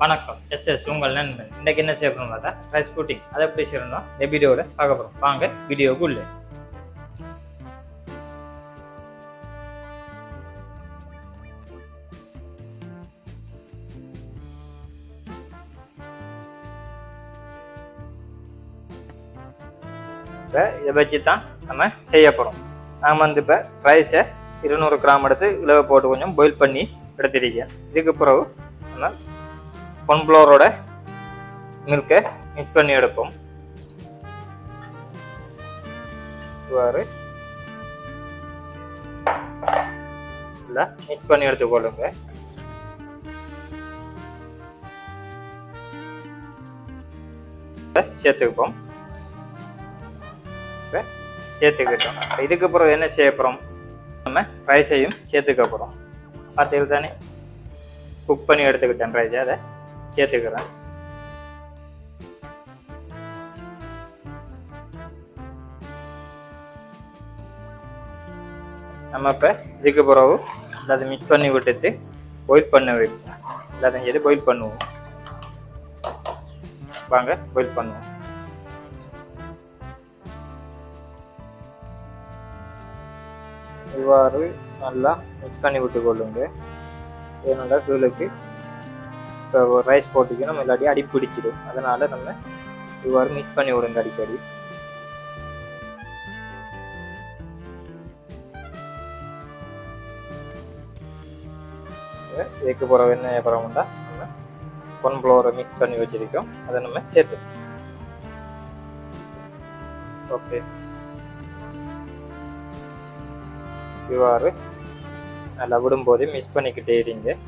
வணக்கம் உங்கள் நண்பன். இன்னைக்கு என்ன செய்யணும் பார்த்தா ரைஸ் புட்டிங். அதை எப்படி செய்யணும் இந்த வீடியோவில் பார்க்க போகிறோம். வாங்க வீடியோவுக்கு உள்ள. இப்போ இதை வச்சு தான் நம்ம செய்ய போகிறோம். நாம் இப்போ ரைஸை 200 கிராம் எடுத்து இலவை போட்டு கொஞ்சம் பாயில் பண்ணி எடுத்திருக்கேன். இதுக்கு பிறகு நம்ம கார்ன்ஃப்ளவரோட மில்கை மிக்ஸ் பண்ணி எடுப்போம். இவ்வாறு மிக்ஸ் பண்ணி எடுத்துக்கொள்ளுங்க. சேர்த்துப்போம். சேர்த்துக்கிட்டோம். இதுக்கு அப்புறம் என்ன செய்ய போகிறோம், நம்ம ரைஸையும் சேர்த்துக்க போகிறோம். பார்த்தீங்க தானே, குக் பண்ணி எடுத்துக்கிட்டேன் ரைஸை, அதை சேர்த்துக்கிறேன். நம்ம இப்போ இதுக்கு பிறகு எல்லாத்தையும் மிக்ஸ் பண்ணி விட்டுட்டு பாயில் பண்ண வைப்போம். எல்லாத்தையும் செய்து பாயில் பண்ணுவோம். வாங்க பாயில் பண்ணுவோம். இவ்வாறு நல்லா மிக்ஸ் பண்ணி விட்டு கொள்ளுங்க. ஏன்னா கீழுக்கு இப்போ ரைஸ் போட்டுக்கணும், இல்லாட்டி அடி பிடிச்சிடும். அதனால நம்ம இவ்வாறு மிக்ஸ் பண்ணி விடுங்க அடிக்கடி. இதுக்கு பிறகு என்ன அப்புறம்னா நம்ம கார்ன்ஃப்ளவரை மிக்ஸ் பண்ணி வச்சிருக்கோம், அதை நம்ம சேர்த்து. ஓகே, இவ்வாறு நல்லா விடும்போது மிக்ஸ் பண்ணிக்கிட்டே இருங்க.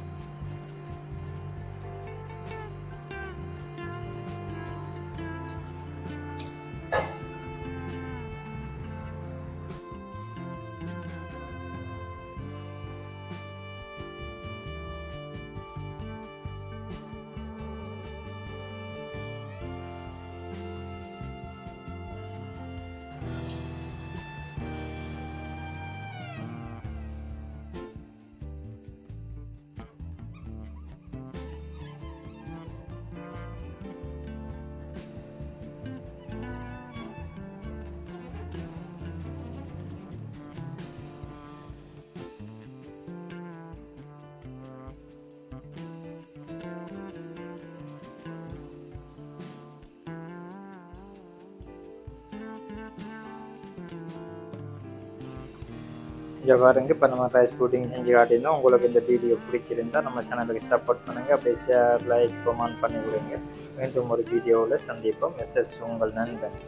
இங்கே பாருங்க, இப்போ நம்ம ரைஸ் புட்டிங் செஞ்சு காட்டியிருந்தோம். உங்களுக்கு இந்த வீடியோ பிடிச்சிருந்தா நம்ம சேனலுக்கு சப்போர்ட் பண்ணுங்கள். அப்படியே ஷேர், லைக், கமெண்ட் பண்ணி விடுங்க. மீண்டும் ஒரு வீடியோவில் சந்திப்போம். உங்கள் நண்பன்.